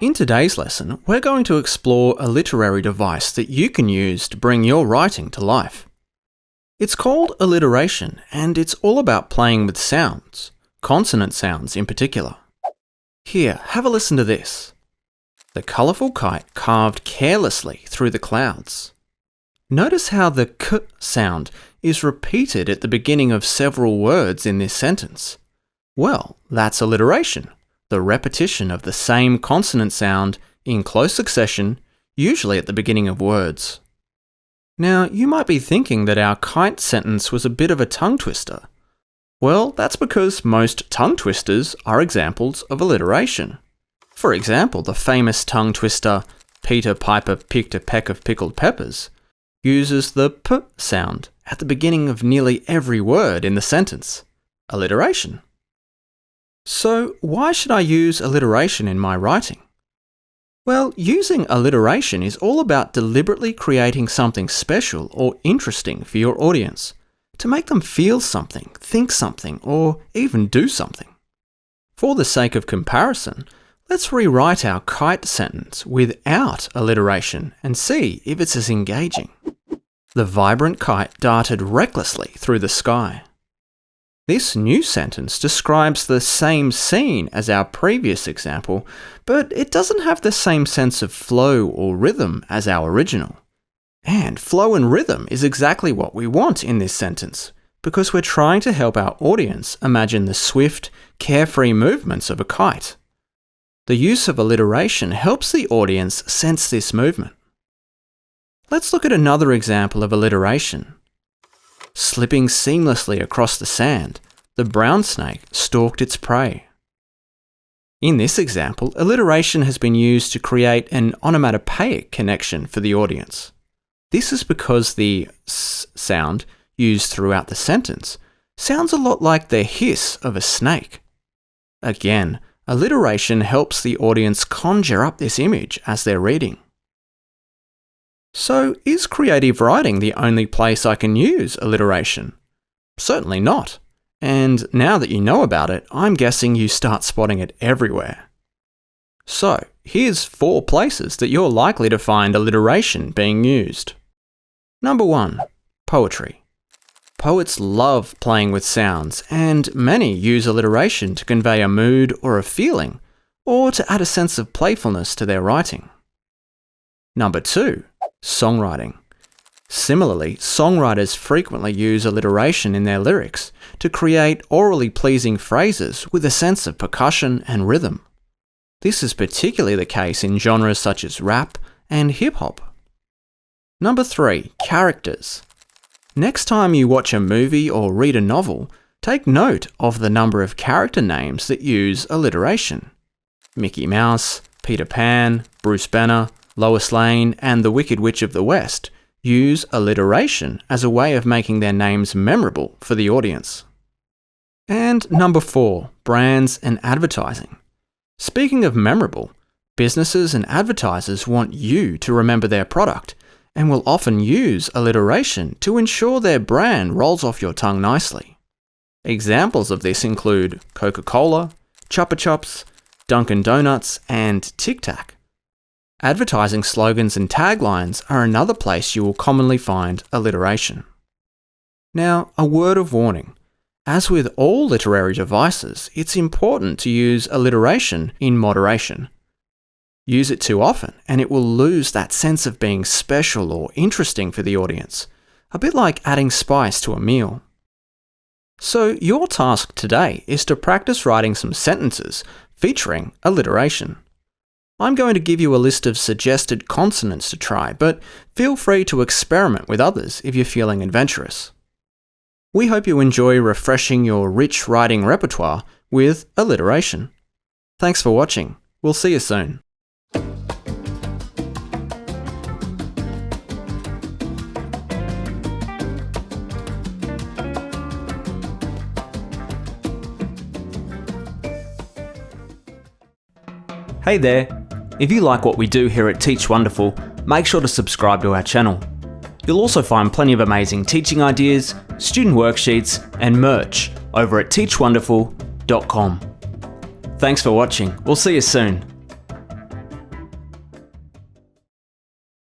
In today's lesson, we're going to explore a literary device that you can use to bring your writing to life. It's called alliteration, and it's all about playing with sounds, consonant sounds in particular. Here, have a listen to this. The colourful kite carved carelessly through the clouds. Notice how the k sound is repeated at the beginning of several words in this sentence. Well, that's alliteration, the repetition of the same consonant sound in close succession, usually at the beginning of words. Now, you might be thinking that our kite sentence was a bit of a tongue twister. Well, that's because most tongue twisters are examples of alliteration. For example, the famous tongue twister, Peter Piper picked a peck of pickled peppers, uses the p sound at the beginning of nearly every word in the sentence. Alliteration. So, why should I use alliteration in my writing? Well, using alliteration is all about deliberately creating something special or interesting for your audience, to make them feel something, think something, or even do something. For the sake of comparison, let's rewrite our kite sentence without alliteration and see if it's as engaging. The vibrant kite darted recklessly through the sky. This new sentence describes the same scene as our previous example, but it doesn't have the same sense of flow or rhythm as our original. And flow and rhythm is exactly what we want in this sentence, because we're trying to help our audience imagine the swift, carefree movements of a kite. The use of alliteration helps the audience sense this movement. Let's look at another example of alliteration. Slipping seamlessly across the sand, the brown snake stalked its prey. In this example, alliteration has been used to create an onomatopoeic connection for the audience. This is because the s sound used throughout the sentence sounds a lot like the hiss of a snake. Again, alliteration helps the audience conjure up this image as they're reading. So, is creative writing the only place I can use alliteration? Certainly not. And now that you know about it, I'm guessing you start spotting it everywhere. So, here's 4 places that you're likely to find alliteration being used. Number 1. Poetry. Poets love playing with sounds, and many use alliteration to convey a mood or a feeling, or to add a sense of playfulness to their writing. Number 2. Songwriting. Similarly, songwriters frequently use alliteration in their lyrics to create orally pleasing phrases with a sense of percussion and rhythm. This is particularly the case in genres such as rap and hip-hop. Number 3. Characters. Next time you watch a movie or read a novel, take note of the number of character names that use alliteration. Mickey Mouse, Peter Pan, Bruce Banner, Lois Lane, and the Wicked Witch of the West use alliteration as a way of making their names memorable for the audience. And number 4, brands and advertising. Speaking of memorable, businesses and advertisers want you to remember their product and will often use alliteration to ensure their brand rolls off your tongue nicely. Examples of this include Coca-Cola, Chupa Chups, Dunkin' Donuts, and Tic Tac. Advertising slogans and taglines are another place you will commonly find alliteration. Now, a word of warning. As with all literary devices, it's important to use alliteration in moderation. Use it too often, and it will lose that sense of being special or interesting for the audience, a bit like adding spice to a meal. So, your task today is to practice writing some sentences featuring alliteration. I'm going to give you a list of suggested consonants to try, but feel free to experiment with others if you're feeling adventurous. We hope you enjoy refreshing your rich writing repertoire with alliteration. Thanks for watching. We'll see you soon. Hey there! If you like what we do here at Teach Wonderful, make sure to subscribe to our channel. You'll also find plenty of amazing teaching ideas, student worksheets, and merch over at teachwonderful.com. Thanks for watching. We'll see you soon.